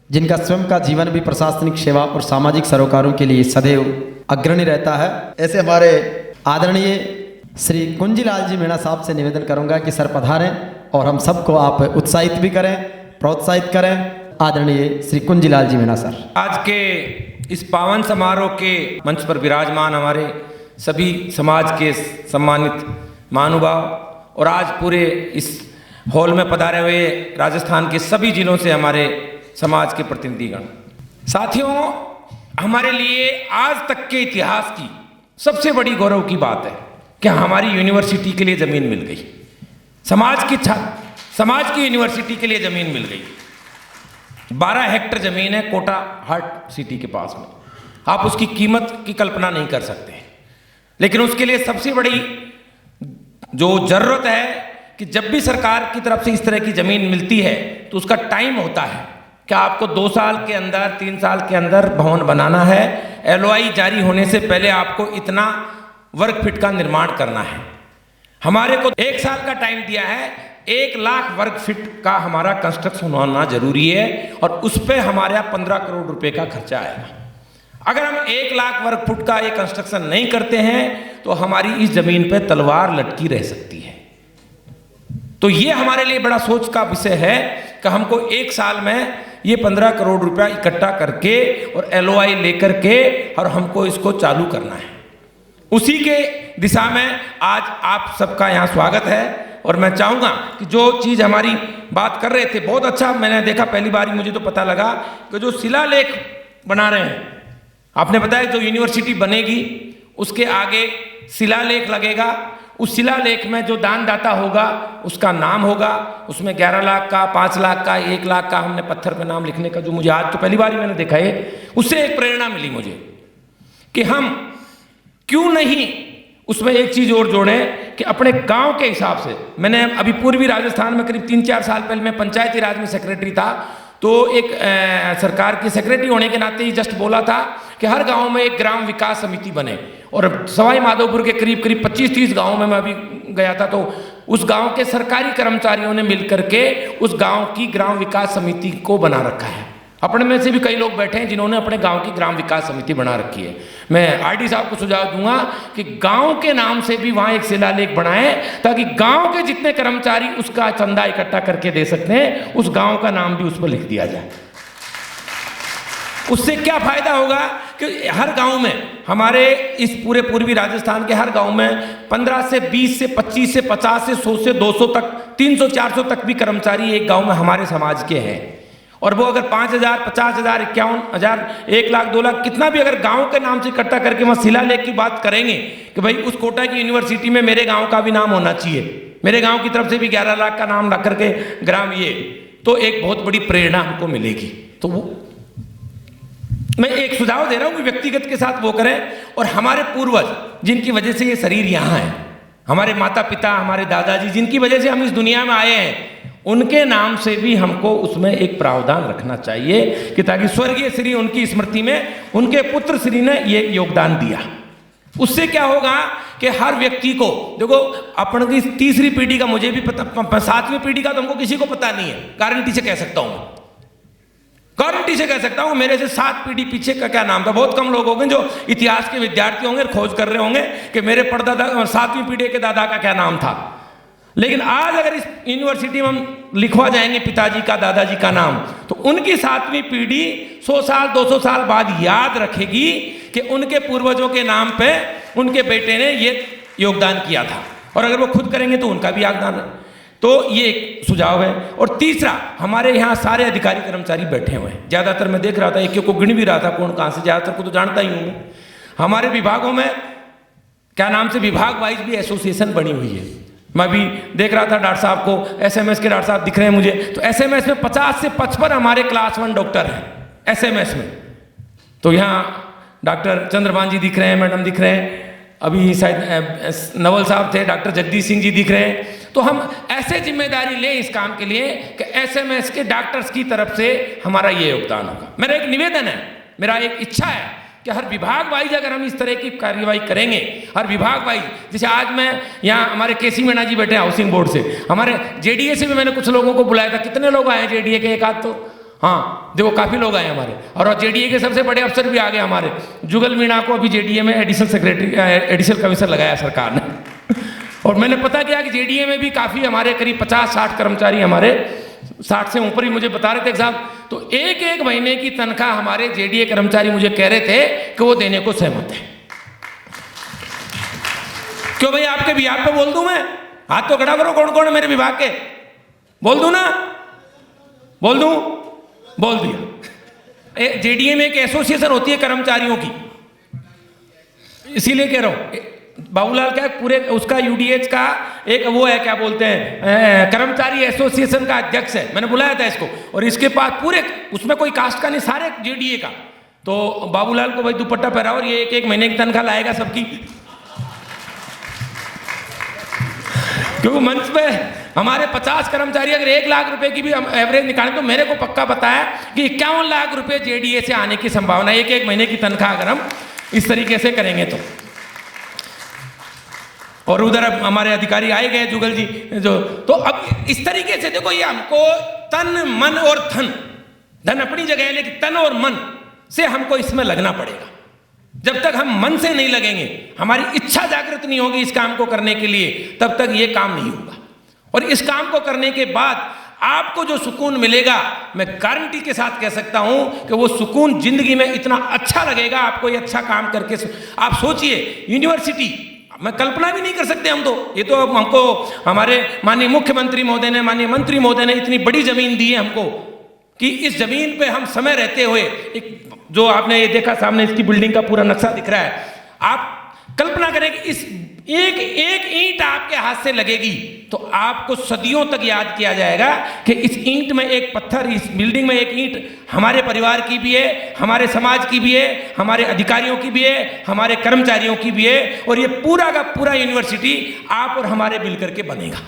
जिनका स्वयं का जीवन भी प्रशासनिक सेवा और सामाजिक सरोकारों के लिए सदैव अग्रणी रहता है, ऐसे हमारे आदरणीय श्री कुंजीलाल जी मीणा साहब से निवेदन करूंगा कि सर पधारें और हम सबको आप उत्साहित भी करें, प्रोत्साहित करें। आदरणीय श्री कुंजीलाल जी मीणा सर। आज के इस पावन समारोह के मंच पर विराजमान हमारे सभी समाज के सम्मानित महानुभाव और आज पूरे इस हॉल में पधारे हुए राजस्थान के सभी जिलों से हमारे समाज के प्रतिनिधिगण, साथियों, हमारे लिए आज तक के इतिहास की सबसे बड़ी गौरव की बात है कि हमारी यूनिवर्सिटी के लिए ज़मीन मिल गई। समाज की यूनिवर्सिटी के लिए ज़मीन मिल गई। 12 हेक्टेयर ज़मीन है कोटा हार्ट सिटी के पास में। आप उसकी कीमत की कल्पना नहीं कर सकते, लेकिन उसके लिए सबसे बड़ी जो ज़रूरत है कि जब भी सरकार की तरफ से इस तरह की ज़मीन मिलती है तो उसका टाइम होता है कि आपको 2 साल के अंदर, 3 साल के अंदर भवन बनाना है। LOI जारी होने से पहले आपको इतना वर्ग फीट का निर्माण करना है। हमारे को 1 साल का टाइम दिया है। 1 लाख वर्ग फीट का हमारा कंस्ट्रक्शन होना जरूरी है और उस पर हमारे 15 करोड़ रुपए का खर्चा आएगा। अगर हम 1 लाख वर्ग फुट का ये कंस्ट्रक्शन नहीं करते हैं तो हमारी इस जमीन पे तलवार लटकी रह सकती है। तो ये हमारे लिए बड़ा सोच का विषय है कि हमको 1 साल में ये 15 करोड़ रुपया इकट्ठा करके और LOI लेकर के और हमको इसको चालू करना है। उसी के दिशा में आज आप सबका यहाँ स्वागत है और मैं चाहूँगा कि जो चीज़ हमारी बात कर रहे थे बहुत अच्छा मैंने देखा, पहली बार ही मुझे तो पता लगा कि जो शिलालेख बना रहे हैं, आपने बताया जो यूनिवर्सिटी बनेगी उसके आगे शिलालेख लगेगा। उस शिलालेख में जो दानदाता होगा उसका नाम होगा, उसमें 11 लाख का, 5 लाख का, 1 लाख का हमने पत्थर पे नाम लिखने का, जो मुझे आज तो पहली बार ही मैंने देखा है। उससे एक प्रेरणा मिली मुझे कि हम क्यों नहीं उसमें एक चीज़ और जोड़ें कि अपने गांव के हिसाब से। मैंने अभी पूर्वी राजस्थान में करीब 3-4 साल पहले मैं पंचायती राज में सेक्रेटरी था, तो एक सरकार की सेक्रेटरी होने के नाते ही जस्ट बोला था कि हर गांव में एक ग्राम विकास समिति बने। और सवाई माधोपुर के करीब 25-30 गाँव में मैं अभी गया था, तो उस गांव के सरकारी कर्मचारियों ने मिलकर के उस गांव की ग्राम विकास समिति को बना रखा है। अपने में से भी कई लोग बैठे हैं जिन्होंने अपने गांव की ग्राम विकास समिति बना रखी है। मैं RD साहब को सुझाव दूंगा कि गांव के नाम से भी वहां एक शिलालेख बनाएं ताकि गांव के जितने कर्मचारी उसका चंदा इकट्ठा करके दे सकते हैं, उस गांव का नाम भी उस पर लिख दिया जाए। उससे क्या फायदा होगा कि हर गांव में, हमारे इस पूरे पूर्वी राजस्थान के हर गांव में 15 से 20 से 25 से 50 से 100 से 200 तक, 300-400 तक भी कर्मचारी एक गांव में हमारे समाज के हैं। और वो अगर 5,000, 50,000, 51,000, 1 लाख, 2 लाख कितना भी अगर गांव के नाम से इकट्ठा करके वहाँ शिलालेख की बात करेंगे कि भाई उस कोटा की यूनिवर्सिटी में मेरे गांव का भी नाम होना चाहिए, मेरे गांव की तरफ से भी 11 लाख का नाम रख करके ग्राम ये, तो एक बहुत बड़ी प्रेरणा हमको मिलेगी। तो वो मैं एक सुझाव दे रहा हूँ कि व्यक्तिगत के साथ वो करें। और हमारे पूर्वज जिनकी वजह से ये शरीर यहाँ है, हमारे माता पिता, हमारे दादाजी जिनकी वजह से हम इस दुनिया में आए हैं, उनके नाम से भी हमको उसमें एक प्रावधान रखना चाहिए कि ताकि स्वर्गीय श्री उनकी स्मृति में उनके पुत्र श्री ने ये योगदान दिया। उससे क्या होगा कि हर व्यक्ति को, देखो अपन की 3री पीढ़ी का मुझे भी पता, 7वीं पीढ़ी का तो हमको किसी को पता नहीं है। गारंटी से कह सकता हूँ, गारंटी से कह सकता हूँ मेरे से 7 पीढ़ी पीछे का क्या नाम था। बहुत कम लोग होंगे जो इतिहास के विद्यार्थी होंगे, खोज कर रहे होंगे कि मेरे परदादा 7वीं पीढ़ी के दादा का क्या नाम था। लेकिन आज अगर इस यूनिवर्सिटी में हम लिखवा जाएंगे पिताजी का, दादाजी का नाम, तो उनकी 7वीं पीढ़ी 100 साल 200 साल बाद याद रखेगी कि उनके पूर्वजों के नाम पे उनके बेटे ने ये योगदान किया था। और अगर वो खुद करेंगे तो उनका भी योगदान है। तो ये एक सुझाव है। और तीसरा, हमारे यहाँ सारे अधिकारी कर्मचारी बैठे हुए हैं। ज़्यादातर मैं देख रहा था, एक को गिन भी रहा था कौन कहाँ से, ज़्यादातर को तो जानता ही हूँ मैं। हमारे विभागों में क्या नाम से विभाग वाइज भी एसोसिएशन बनी हुई है। मैं भी देख रहा था डॉक्टर साहब को, SMS के डॉक्टर साहब दिख रहे हैं मुझे, तो SMS में 50 से 55 हमारे क्लास 1 डॉक्टर हैं SMS में। तो यहाँ डॉक्टर चंद्रभान जी दिख रहे हैं, मैडम दिख रहे हैं, अभी शायद नवल साहब थे, डॉक्टर जगदीश सिंह जी दिख रहे हैं। तो हम ऐसे जिम्मेदारी लें इस काम के लिए कि SMS के डॉक्टर्स की तरफ से हमारा ये योगदान होगा। मेरा एक निवेदन है, मेरा एक इच्छा है कि हर विभाग वाइज अगर हम इस तरह की कार्यवाही करेंगे, हर विभाग वाइज, जैसे आज मैं यहाँ हमारे KC मीणा जी बैठे हैं हाउसिंग बोर्ड से, हमारे JDA से भी मैंने कुछ लोगों को बुलाया था। कितने लोग आए JDA के? एक आध तो हाँ देखो काफ़ी लोग आए हमारे, और जेडीए के सबसे बड़े अफसर भी आ गए हमारे। जुगल मीणा को अभी जेडीए में एडिशनल कमिश्नर लगाया सरकार ने। और मैंने पता किया कि जेडीए में भी काफ़ी हमारे करीब 50-60 कर्मचारी, हमारे 60 से ऊपर ही मुझे बता रहे थे साहब। तो एक महीने की तनख्वाह हमारे जेडीए कर्मचारी मुझे कह रहे थे कि वो देने को सहमत है। क्यों भाई, आपके विभाग पे बोल दूं मैं? हाथ तो खड़ा करो, कौन कौन है मेरे विभाग के? बोल दूं ना? बोल दूं? बोल दिया। जेडीए में एक एसोसिएशन होती है कर्मचारियों की, इसीलिए कह रहा हूं। बाबूलाल क्या पूरे उसका यूडीएच का एक वो है, क्या बोलते हैं, कर्मचारी एसोसिएशन का अध्यक्ष है। मैंने बुलाया था इसको, और इसके पास पूरे उसमें कोई कास्ट का नहीं, सारे जेडीए का। तो बाबूलाल को भाई दुपट्टा पहराओ और ये एक महीने की तनख्वाह लाएगा सबकी। क्योंकि मंच पे हमारे 50 कर्मचारी अगर 1 लाख रुपए की भी हम एवरेज निकालें तो मेरे को पक्का पता है कि 51 लाख रुपए जेडीए से आने की संभावना है एक महीने की तनख्वाह, अगर हम इस तरीके से करेंगे तो। और उधर अब हमारे अधिकारी आए गए जुगल जी जो, तो अब इस तरीके से देखो, ये हमको तन मन और धन अपनी जगह है, लेकिन तन और मन से हमको इसमें लगना पड़ेगा। जब तक हम मन से नहीं लगेंगे, हमारी इच्छा जागृत नहीं होगी इस काम को करने के लिए, तब तक ये काम नहीं होगा। और इस काम को करने के बाद आपको जो सुकून मिलेगा, मैं गारंटी के साथ कह सकता हूं कि वो सुकून जिंदगी में इतना अच्छा लगेगा आपको, ये अच्छा काम करके। आप सोचिए, यूनिवर्सिटी मैं कल्पना भी नहीं कर सकते हम तो। ये तो हमको हमारे माननीय मुख्यमंत्री महोदय ने, माननीय मंत्री महोदय ने इतनी बड़ी जमीन दी है हमको कि इस जमीन पे हम समय रहते हुए, एक जो आपने ये देखा सामने इसकी बिल्डिंग का पूरा नक्शा दिख रहा है, आप कल्पना करें कि इस एक ईंट आपके हाथ से लगेगी तो आपको सदियों तक याद किया जाएगा कि इस ईंट में एक पत्थर, इस बिल्डिंग में एक ईंट हमारे परिवार की भी है, हमारे समाज की भी है, हमारे अधिकारियों की भी है, हमारे कर्मचारियों की भी है, और ये पूरा का पूरा यूनिवर्सिटी आप और हमारे मिल करके बनेगा।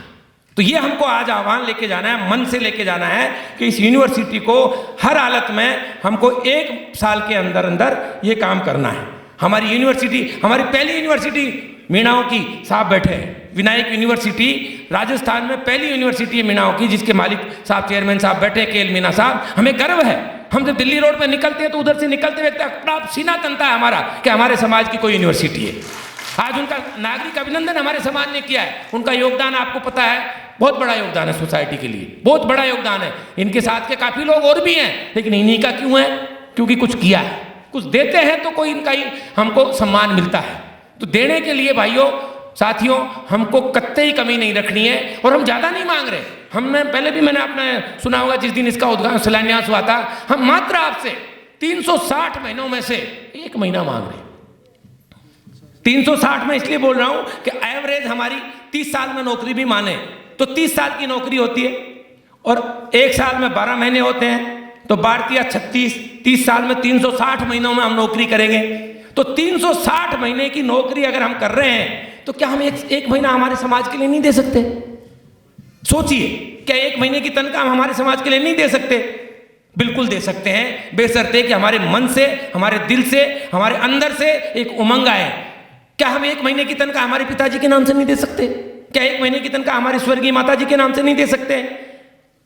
तो ये हमको आज आह्वान लेके जाना है, मन से लेके जाना है कि इस यूनिवर्सिटी को हर हालत में हमको 1 साल के अंदर अंदर ये काम करना है। हमारी यूनिवर्सिटी, हमारी पहली यूनिवर्सिटी मीणाओं की साहब बैठे हैं, विनायक यूनिवर्सिटी राजस्थान में पहली यूनिवर्सिटी है मीणाओं की, जिसके मालिक साहब, चेयरमैन साहब बैठे, केएल मीणा साहब। हमें गर्व है, हम जब दिल्ली रोड पे निकलते हैं तो उधर से निकलते हुए अपना सीना तनता है हमारा कि हमारे समाज की कोई यूनिवर्सिटी है। आज उनका नागरिक अभिनंदन हमारे समाज ने किया है। उनका योगदान आपको पता है, बहुत बड़ा योगदान है सोसाइटी के लिए, बहुत बड़ा योगदान है। इनके साथ के काफी लोग और भी हैं, लेकिन इन्हीं का क्यों है? क्योंकि कुछ किया है, कुछ देते हैं तो कोई इनका ही हमको सम्मान मिलता है। तो देने के लिए भाइयों साथियों हमको कत्ते ही कमी नहीं रखनी है, और हम ज्यादा नहीं मांग रहे। हमने पहले भी मैंने आपने सुना होगा, जिस दिन इसका उद्घाटन शिलान्यास हुआ था, हम मात्र आपसे 360 महीनों में से 1 महीना मांग रहे हैं। 360 में इसलिए बोल रहा हूं कि एवरेज हमारी 30 साल में नौकरी भी माने तो 30 साल की नौकरी होती है, और 1 साल में 12 महीने होते हैं, तो 12 36, 30 साल में 360 महीनों में हम नौकरी करेंगे। तो 360 महीने की नौकरी अगर हम कर रहे हैं तो क्या हम एक महीना हमारे समाज के लिए नहीं दे सकते? सोचिए, क्या 1 महीने की तनख्वाह हम हमारे समाज के लिए नहीं दे सकते? बिल्कुल दे सकते हैं, बेशर्ते कि हमारे मन से, हमारे दिल से, हमारे अंदर से एक उमंग आए। क्या हम 1 महीने की तनख्वाह हमारे पिताजी के नाम से नहीं दे सकते? क्या 1 महीने की तनख्वाह हमारे स्वर्गीय माता जी के नाम से नहीं दे सकते?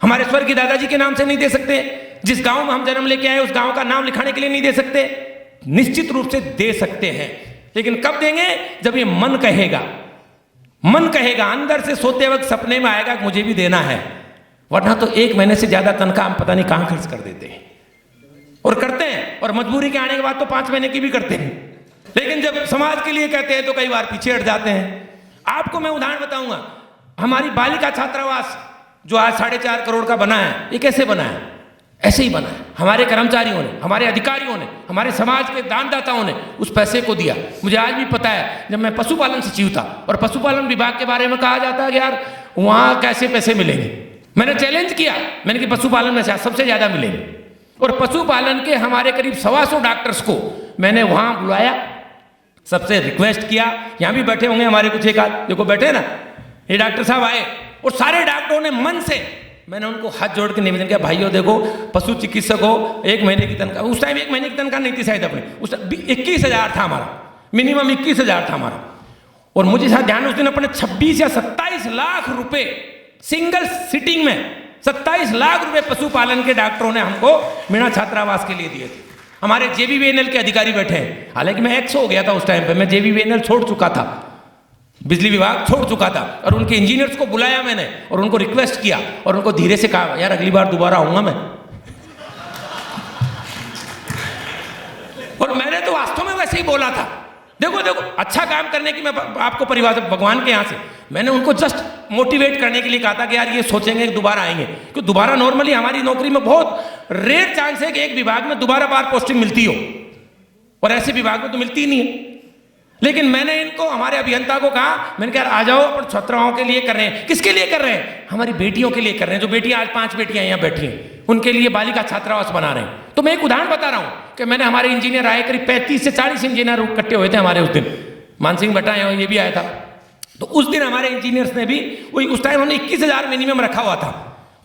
हमारे स्वर्गीय दादाजी के नाम से नहीं दे सकते? जिस गांव में हम जन्म लेके आए उस गांव का नाम लिखाने के लिए नहीं दे सकते? निश्चित रूप से दे सकते हैं, लेकिन कब देंगे? जब ये मन कहेगा। मन कहेगा, अंदर से सोते वक्त सपने में आएगा कि मुझे भी देना है, वरना तो 1 महीने से ज्यादा तनख्वाह हम पता नहीं कहां खर्च कर देते हैं, और करते हैं, और मजबूरी के आने के बाद तो 5 महीने की भी करते हैं। लेकिन जब समाज के लिए कहते हैं तो कई बार पीछे हट जाते हैं। आपको मैं उदाहरण बताऊंगा, हमारी बालिका छात्रावास जो आज 4.5 करोड़ का बना है, ये कैसे बना है? ऐसे ही बना है। हमारे कर्मचारियों ने, हमारे अधिकारियों ने, हमारे समाज के दानदाताओं ने उस पैसे को दिया। मुझे आज भी पता है, जब मैं पशुपालन सचिव था और पशुपालन विभाग के बारे में कहा जाता है कि यार वहां कैसे पैसे मिलेंगे, मैंने चैलेंज किया, मैंने कि पशुपालन में सबसे ज्यादा मिलेंगे। और पशुपालन के हमारे करीब 125 डॉक्टर्स को मैंने वहां बुलाया, सबसे रिक्वेस्ट किया। यहां भी बैठे होंगे हमारे कुछ एक आध, देखो बैठे ना, ये डॉक्टर साहब आए, और सारे डॉक्टरों ने मन से, मैंने उनको हाथ जोड़ के निवेदन किया, भाइयों देखो पशु चिकित्सक हो, 1 महीने की तनख्वाह, उस टाइम 1 महीने की तनख्वाह नहीं थी शायद अपने, उस 21,000 था हमारा, मिनिमम 21,000 था हमारा। और मुझे शायद ध्यान, उस दिन अपने 26 या 27 लाख रुपए सिंगल सिटिंग में 27 लाख रुपए पशुपालन के डॉक्टरों ने हमको मीणा छात्रावास के लिए दिए थे। हमारे JBVNL के अधिकारी बैठे हैं, हालांकि मैं एक्स हो गया था उस टाइम पे, मैं JBVNL छोड़ चुका था, बिजली विभाग छोड़ चुका था, और उनके इंजीनियर्स को बुलाया मैंने और उनको रिक्वेस्ट किया और उनको धीरे से कहा, यार अगली बार दोबारा आऊंगा मैं। और मैंने तो वास्तव में वैसे ही बोला था, देखो देखो अच्छा काम करने की मैं आपको परिभाषा भगवान के यहाँ से, मैंने उनको जस्ट मोटिवेट करने के लिए कहा था कि यार ये सोचेंगे कि दोबारा आएंगे, क्योंकि दोबारा नॉर्मली हमारी नौकरी में बहुत रेयर चांस है कि एक विभाग में दोबारा बार पोस्टिंग मिलती हो, और ऐसे विभाग में तो मिलती ही नहीं है। लेकिन मैंने इनको, हमारे अभियंता को कहा, मैंने कहा आ जाओ, अपन छात्राओं के लिए कर रहे हैं। किसके लिए कर रहे हैं? हमारी बेटियों के लिए कर रहे हैं, जो बेटियां आज 5 बेटियां यहाँ बैठी हैं, उनके लिए बालिका छात्रावास बना रहे हैं। तो मैं एक उदाहरण बता रहा हूं कि मैंने, हमारे इंजीनियर आए, करीब 35 से 40 इंजीनियर इकट्ठे हुए थे हमारे उस दिन, मानसिंह भट्टा है, ये भी आया था। तो उस दिन हमारे इंजीनियर्स ने भी वही, उस टाइम हमने 21,000 मिनिमम रखा हुआ था,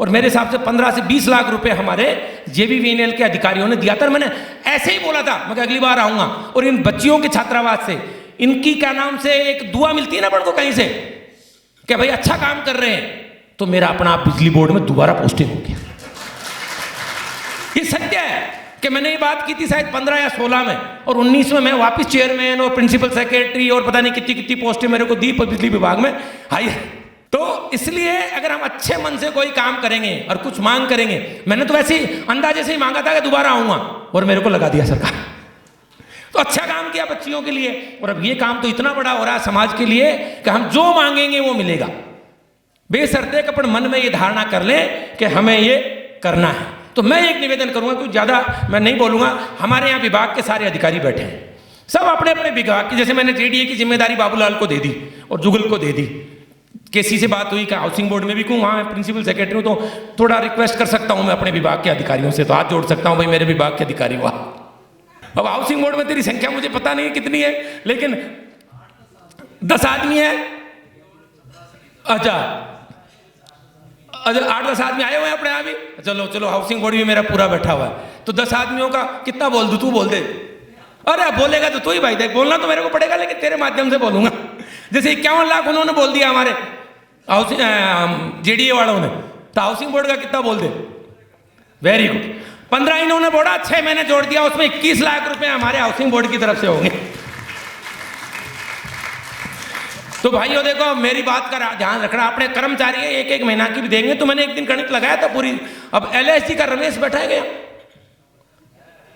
और मेरे हिसाब से 15 से 20 लाख रुपए हमारे JBVNL के अधिकारियों ने दिया था। मैंने ऐसे ही बोला था, मैं अगली बार आऊंगा, और इन बच्चियों के छात्रावास से इनकी क्या नाम से एक दुआ मिलती है ना अपन को कहीं से, कि भाई अच्छा काम कर रहे हैं, तो मेरा अपना आप बिजली बोर्ड में दोबारा पोस्टिंग हो गया। ये सत्य है कि मैंने ये बात की थी शायद 15 या 16 में, और 19 में मैं वापस चेयरमैन और प्रिंसिपल सेक्रेटरी और पता नहीं कितनी कितनी पोस्टें मेरे को दी बिजली विभाग में। हाई, तो इसलिए अगर हम अच्छे मन से कोई काम करेंगे और कुछ मांग करेंगे, मैंने तो वैसे ही अंदाजे से ही मांगा था कि दोबारा आऊंगा, और मेरे को लगा दिया सरकार। तो अच्छा काम किया बच्चियों के लिए, और अब ये काम तो इतना बड़ा हो रहा है समाज के लिए कि हम जो मांगेंगे वो मिलेगा, बेशर्ते कि अपन मन में ये धारणा कर लें कि हमें ये करना है। तो मैं एक निवेदन करूंगा, क्योंकि ज्यादा मैं नहीं बोलूंगा, हमारे यहाँ विभाग के सारे अधिकारी बैठे हैं, सब अपने अपने विभाग की, जैसे मैंने JDA की जिम्मेदारी बाबूलाल को दे दी और जुगल को दे दी, केसी से बात हुई कि हाउसिंग बोर्ड में भी कहूँ, वहाँ मैं प्रिंसिपल सेक्रेटरी हूँ, तो थोड़ा रिक्वेस्ट कर सकता हूँ मैं अपने विभाग के अधिकारियों से, तो हाथ जोड़ सकता हूँ, भाई मेरे विभाग के अधिकारी हुआ। अब हाउसिंग बोर्ड में तेरी संख्या मुझे पता नहीं कितनी है, लेकिन 10 आदमी है, अच्छा 8-10 आदमी आए हुए हैं अपने यहाँ भी, चलो चलो हाउसिंग बोर्ड भी मेरा पूरा बैठा हुआ है, तो 10 आदमियों का कितना बोल दूं, तू बोल दे। अरे बोलेगा तो तू ही भाई, देख बोलना तो मेरे को पड़ेगा, लेकिन तेरे माध्यम से बोलूंगा। जैसे 51 लाख उन्होंने बोल दिया हमारे हाउसिंग JDA वालों ने, तो हाउसिंग बोर्ड का कितना बोल दे? Very good. 15 इन्होंने बोला, 6 महीने जोड़ दिया, उसमें 21 लाख रुपए हमारे हाउसिंग बोर्ड की तरफ से होंगे। तो भाइयों देखो, मेरी बात का ध्यान रखना, अपने कर्मचारी है 1-1 महीना की भी देंगे। तो मैंने एक दिन गणित लगाया था पूरी, अब LIC का रमेश बैठा है गया,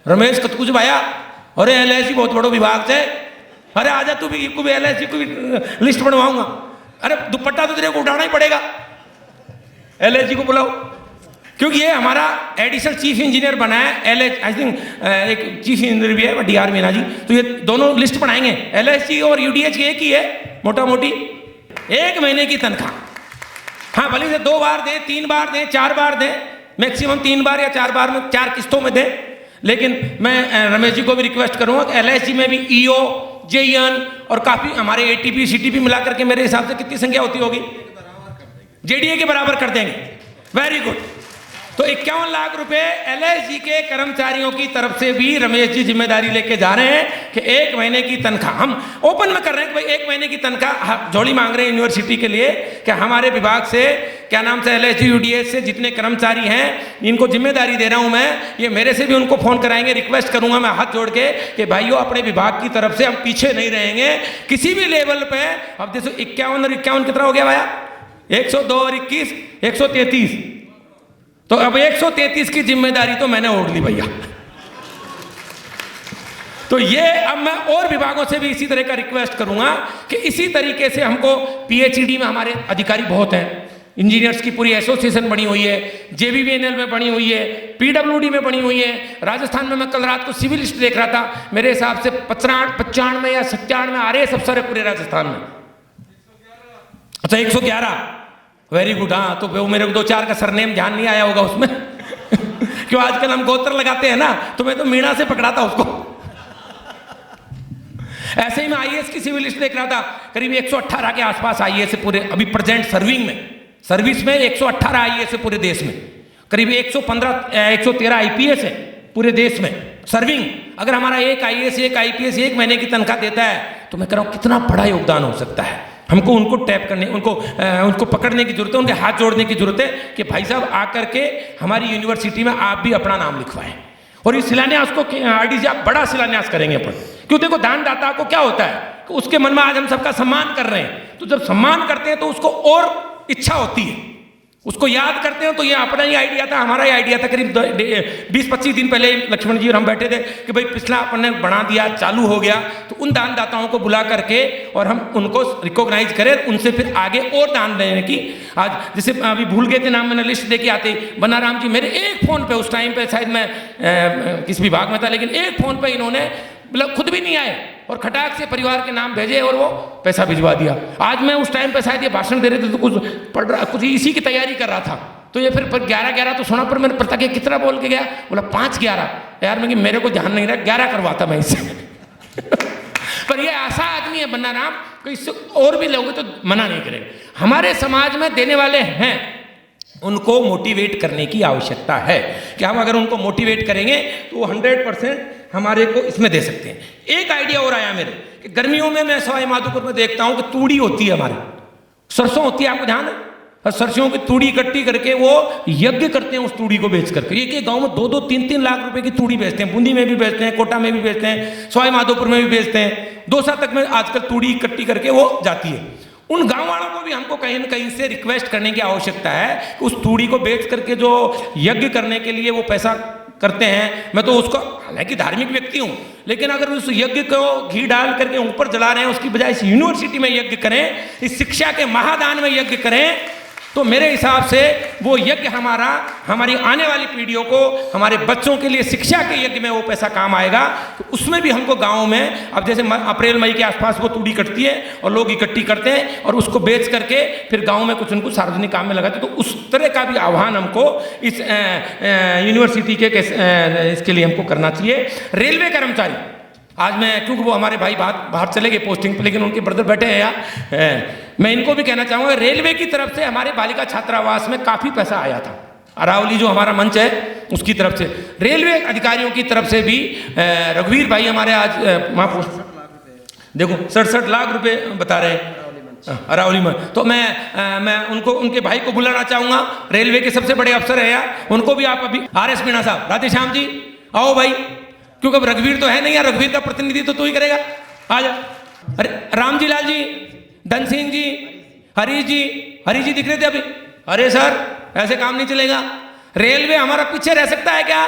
रमेश कुछ भाया, अरे LIC बहुत बड़ो विभाग से, अरे आजा तू भी LIC को भी लिस्ट बनवाऊंगा। अरे दुपट्टा तो तेरे को उठाना ही पड़ेगा, LIC को बुलाओ, क्योंकि ये हमारा एडिशनल चीफ इंजीनियर बना है, आई थिंक एक चीफ इंजीनियर भी है DR मीना जी, तो ये दोनों लिस्ट बनाएंगे। LIC और UDH एक ही है, मोटा मोटी 1 महीने की तनख्वाह। हाँ भले से 2 बार दें, 3 बार दें, 4 बार दें, मैक्सिमम 3 बार या 4 बार में 4 किस्तों में दें। लेकिन मैं रमेश जी को भी रिक्वेस्ट करूंगा कि LIC में भी EO, JEN और काफी हमारे ATP CTP मिला करके मेरे हिसाब से कितनी संख्या होती होगी, JDA के बराबर कर देंगे। Very good. तो 51 लाख रुपए LIC के कर्मचारियों की तरफ से भी रमेश जी जिम्मेदारी लेके जा रहे हैं कि 1 महीने की तनख्वाह हम ओपन में कर रहे हैं कि भाई 1 महीने की तनख्वाह जोड़ी मांग रहे हैं यूनिवर्सिटी के लिए कि हमारे विभाग से क्या नाम से LIC UDH से जितने कर्मचारी हैं इनको जिम्मेदारी दे रहा हूं मैं, ये मेरे से भी उनको फोन कराएंगे, रिक्वेस्ट करूंगा मैं हाथ जोड़ के कि भाइयों अपने विभाग की तरफ से हम पीछे नहीं रहेंगे किसी भी लेवल पे। अब देखो 51 और 51 कितना हो गया भैया, 102 और 21 133, तो अब 133 की जिम्मेदारी तो मैंने ओढ़ ली भैया। तो ये अब मैं और विभागों से भी इसी तरह का रिक्वेस्ट करूंगा कि इसी तरीके से हमको PhD में हमारे अधिकारी बहुत हैं, इंजीनियर्स की पूरी एसोसिएशन बनी हुई है, JBVNL में बनी हुई है, PWD में बनी हुई है। राजस्थान में मैं कल रात को सिविल लिस्ट देख रहा था, मेरे हिसाब से 95 या 97 RAS अफसर है पूरे राजस्थान में। अच्छा 111, वेरी गुड। हाँ तो वो मेरे को 2-4 का सरनेम ध्यान नहीं आया होगा उसमें क्यों आजकल हम गोत्र लगाते हैं ना, तो मैं तो मीणा से पकड़ा था उसको। ऐसे ही मैं IAS की सिविल लिस्ट देख रहा था, करीब 118 के आसपास IAS है पूरे अभी प्रेजेंट सर्विंग में, सर्विस में 118 IAS है पूरे देश में, करीब 113 IPS है पूरे देश में सर्विंग। अगर हमारा एक IAS एक IPS 1 महीने की तनख्वाह देता है तो मैं कह रहा हूं कितना बड़ा योगदान हो सकता है। हमको उनको टैप करने, उनको पकड़ने की जरूरत है, उनके हाथ जोड़ने की जरूरत है कि भाई साहब आकर के हमारी यूनिवर्सिटी में आप भी अपना नाम लिखवाएं। और इस शिलान्यास को आरडीजी आप बड़ा शिलान्यास करेंगे अपन, क्यों देखो दानदाता को क्या होता है कि उसके मन में आज हम सबका सम्मान कर रहे हैं, तो जब सम्मान करते हैं तो उसको और इच्छा होती है, उसको याद करते हैं। तो ये अपना ही आइडिया था, हमारा ही आइडिया था। करीब 20-25 दिन पहले लक्ष्मण जी और हम बैठे थे कि भाई पिछला अपन ने बढ़ा दिया, चालू हो गया, तो उन दानदाताओं को बुला करके और हम उनको रिकॉग्नाइज करें, उनसे फिर आगे और दान देने की। आज जैसे अभी भूल गए थे नाम, मैंने लिस्ट दे के आते, बनाराम जी मेरे एक फ़ोन पे, उस टाइम पे शायद मैं किस विभाग में था, लेकिन एक फ़ोन पे इन्होंने मतलब खुद भी नहीं आए और खटाक से परिवार के नाम भेजे और वो पैसा भिजवा दिया। आज मैं उस टाइम पे शायद ये भाषण दे रहे थे तो कुछ पढ़ रहा, कुछ इसी की तैयारी कर रहा था, तो ये फिर 11 तो सुना, पर मैंने पता किया कितना बोल के गया, बोला 5-11। यार मैं कि मेरे को ध्यान नहीं रहा, 11 करवाता मैं इससे पर ये ऐसा आदमी है बनाराम कि इससे और भी लोग तो मना नहीं करेंगे। हमारे समाज में देने वाले हैं, उनको मोटिवेट करने की आवश्यकता है कि हम अगर उनको मोटिवेट करेंगे तो वो 100% हमारे को इसमें दे सकते हैं। एक आइडिया और आया मेरे कि गर्मियों में मैं सवाई माधोपुर में देखता हूं कि तूड़ी होती है, हमारे सरसों होती है, आपको ध्यान है, और सरसों की तूड़ी इकट्ठी करके वो यज्ञ करते हैं उस तूड़ी को बेच करके। एक गांव में 2-2, 3-3 लाख रुपए की तूड़ी बेचते हैं, बूंदी में भी बेचते हैं, कोटा में भी बेचते हैं, सवाई माधोपुर में भी बेचते हैं, दौसा तक में आजकल तूड़ी इकट्ठी करके वो जाती है। उन गांव वालों को भी हमको कहीं न कहीं से रिक्वेस्ट करने की आवश्यकता है कि उस तूड़ी को बेच करके जो यज्ञ करने के लिए वो पैसा करते हैं, मैं तो उसको, हालांकि धार्मिक व्यक्ति हूं, लेकिन अगर उस यज्ञ को घी डाल करके ऊपर जला रहे हैं, उसकी बजाय इस यूनिवर्सिटी में यज्ञ करें, इस शिक्षा के महादान में यज्ञ करें, तो मेरे हिसाब से वो यज्ञ हमारी आने वाली पीढ़ियों को, हमारे बच्चों के लिए शिक्षा के यज्ञ में वो पैसा काम आएगा। तो उसमें भी हमको गाँव में, अब जैसे अप्रैल मई के आसपास वो तूड़ी कटती है और लोग इकट्ठी करते हैं और उसको बेच करके फिर गाँव में कुछ उनको सार्वजनिक काम में लगाते हैं, तो उस तरह का भी आह्वान हमको इस यूनिवर्सिटी के इसके लिए हमको करना चाहिए। रेलवे कर्मचारी, आज मैं, क्योंकि वो हमारे भाई बाहर चले गए पोस्टिंग पर, लेकिन उनके ब्रदर बैठे हैं यहाँ, मैं इनको भी कहना चाहूँगा, रेलवे की तरफ से हमारे बालिका छात्रावास में काफ़ी पैसा आया था। अरावली जो हमारा मंच है उसकी तरफ से, रेलवे अधिकारियों की तरफ से भी, रघुवीर भाई हमारे आज देखो 67 लाख रुपए बता रहे हैं अरावली में। तो मैं उनको, उनके भाई को बुलाना चाहूँगा, रेलवे के सबसे बड़े अफसर है यार, उनको भी आप अभी, RS मीणा साहब, राधेश्याम जी आओ भाई, क्योंकि अब रघुवीर तो है नहीं यार, रघुवीर का प्रतिनिधित्व तो ही करेगा, आ जा। अरे रामजी लाल जी, धन सिंह जी, हरीश जी दिख रहे थे अभी। अरे सर ऐसे काम नहीं चलेगा, रेलवे हमारा पीछे रह सकता है क्या?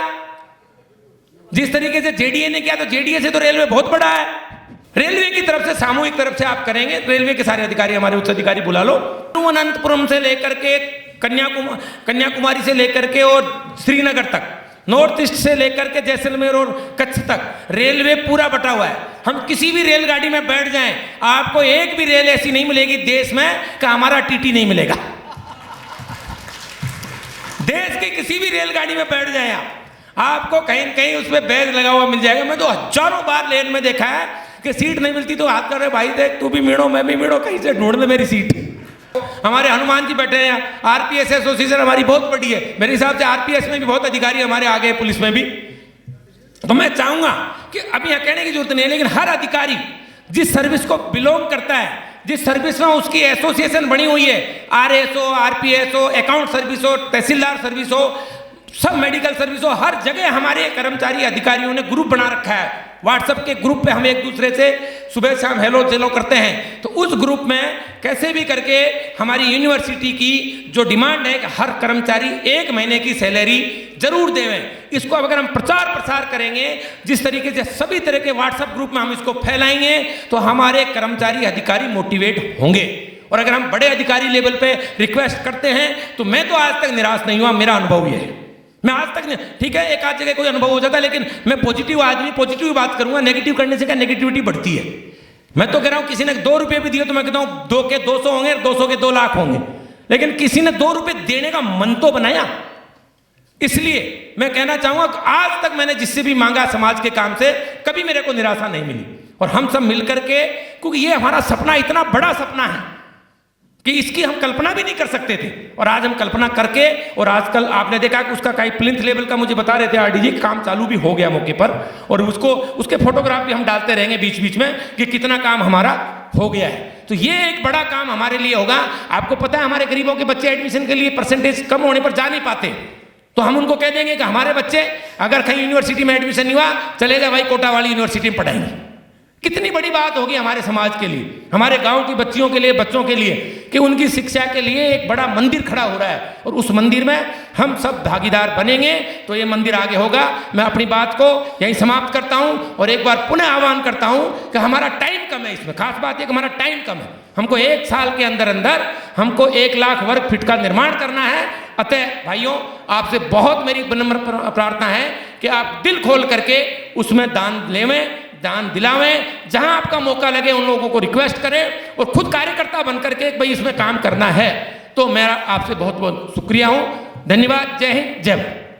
जिस तरीके से जेडीए ने किया, तो जेडीए से तो रेलवे बहुत बड़ा है। रेलवे की तरफ से, सामूहिक तरफ से आप करेंगे, रेलवे के सारे अधिकारी, हमारे उच्च अधिकारी बुला लो, अनंतपुरम से लेकर के कन्याकुमारी से लेकर के और श्रीनगर तक, नॉर्थ ईस्ट से लेकर के जैसलमेर और कच्छ तक रेलवे पूरा बटा हुआ है। हम किसी भी रेलगाड़ी में बैठ जाएं, आपको एक भी रेल ऐसी नहीं मिलेगी देश में कि हमारा टीटी नहीं मिलेगा। देश की किसी भी रेलगाड़ी में बैठ जाएं आपको कहीं न कहीं उस पर बैग लगा हुआ मिल जाएगा। मैं तो हजारों बार लेन में देखा है कि सीट नहीं मिलती तो हाथ कर रहे, भाई देख तू भी मिड़ो मैं भी मिड़ो, कहीं से ढूंढ ले मेरी सीट। हमारे हनुमान जी बैठे हैं, आरपीएस एसोसिएशन हमारी बहुत बड़ी है, मेरे हिसाब से आरपीएस में भी बहुत अधिकारी हमारे आ गए, पुलिस में भी। तो मैं चाहूंगा कि अभी यहां कहने की जरूरत नहीं है, लेकिन हर अधिकारी जिस सर्विस को बिलोंग करता है, जिस सर्विस में उसकी एसोसिएशन बनी हुई है, RS हो, RPS हो, अकाउंट सर्विस हो, तहसीलदार सर्विस हो, सब मेडिकल सर्विस हो, हर जगह हमारे कर्मचारी अधिकारियों ने ग्रुप बना रखा है। व्हाट्सएप के ग्रुप पे हम एक दूसरे से सुबह शाम हेलो जेलो करते हैं। तो उस ग्रुप में कैसे भी करके हमारी यूनिवर्सिटी की जो डिमांड है कि हर कर्मचारी 1 महीने की सैलरी जरूर देवें, इसको अगर हम प्रचार प्रसार करेंगे, जिस तरीके से सभी तरह के व्हाट्सएप ग्रुप में हम इसको फैलाएंगे, तो हमारे कर्मचारी अधिकारी मोटिवेट होंगे। और अगर हम बड़े अधिकारी लेवल पे रिक्वेस्ट करते हैं, तो मैं तो आज तक निराश नहीं हुआ, मेरा अनुभव ये है। मैं आज तक नहीं, ठीक है एक आध जगह कोई अनुभव हो जाता है, लेकिन मैं पॉजिटिव आदमी, पॉजिटिव बात करूंगा। नेगेटिव करने से क्या नेगेटिविटी बढ़ती है। मैं तो कह रहा हूं किसी ने 2 रुपए भी दिए तो मैं कहता हूं 2 के 200 होंगे, 200 के 2 लाख होंगे, लेकिन किसी ने 2 रुपए देने का मन तो बनाया। इसलिए मैं कहना चाहूंगा कि आज तक मैंने जिससे भी मांगा समाज के काम से, कभी मेरे को निराशा नहीं मिली। और हम सब मिलकर के, क्योंकि ये हमारा सपना इतना बड़ा सपना है कि इसकी हम कल्पना भी नहीं कर सकते थे, और आज हम कल्पना करके, और आजकल आपने देखा कि उसका कई प्लिंथ लेवल का मुझे बता रहे थे आरडीजी, काम चालू भी हो गया मौके पर, और उसके फोटोग्राफ भी हम डालते रहेंगे बीच बीच में कि कितना काम हमारा हो गया है। तो ये एक बड़ा काम हमारे लिए होगा। आपको पता है हमारे गरीबों के बच्चे एडमिशन के लिए परसेंटेज कम होने पर जा नहीं पाते, तो हम उनको कह देंगे कि हमारे बच्चे अगर कहीं यूनिवर्सिटी में एडमिशन नहीं हुआ, चले जाए भाई कोटा वाली यूनिवर्सिटी में पढ़ाएंगे। कितनी बड़ी बात होगी हमारे समाज के लिए, हमारे गांव की बच्चियों के लिए, बच्चों के लिए, कि उनकी शिक्षा के लिए एक बड़ा मंदिर खड़ा हो रहा है और उस मंदिर में हम सब भागीदार बनेंगे तो ये मंदिर आगे होगा। मैं अपनी बात को यहीं समाप्त करता हूं और एक बार पुनः आह्वान करता हूं कि हमारा टाइम कम है, इसमें खास बात है कि हमारा टाइम कम है। हमको 1 साल के अंदर अंदर हमको 1 लाख वर्ग फीट का निर्माण करना है। अतः भाइयों, आपसे बहुत मेरी विनम्र प्रार्थना है कि आप दिल खोल करके उसमें दान लेवें, दान दिलावें। जहां आपका मौका लगे उन लोगों को रिक्वेस्ट करें और खुद कार्यकर्ता बन करके भाई इसमें काम करना है। तो मेरा आपसे बहुत बहुत शुक्रिया हूं। धन्यवाद। जय हिंद, जय भारत।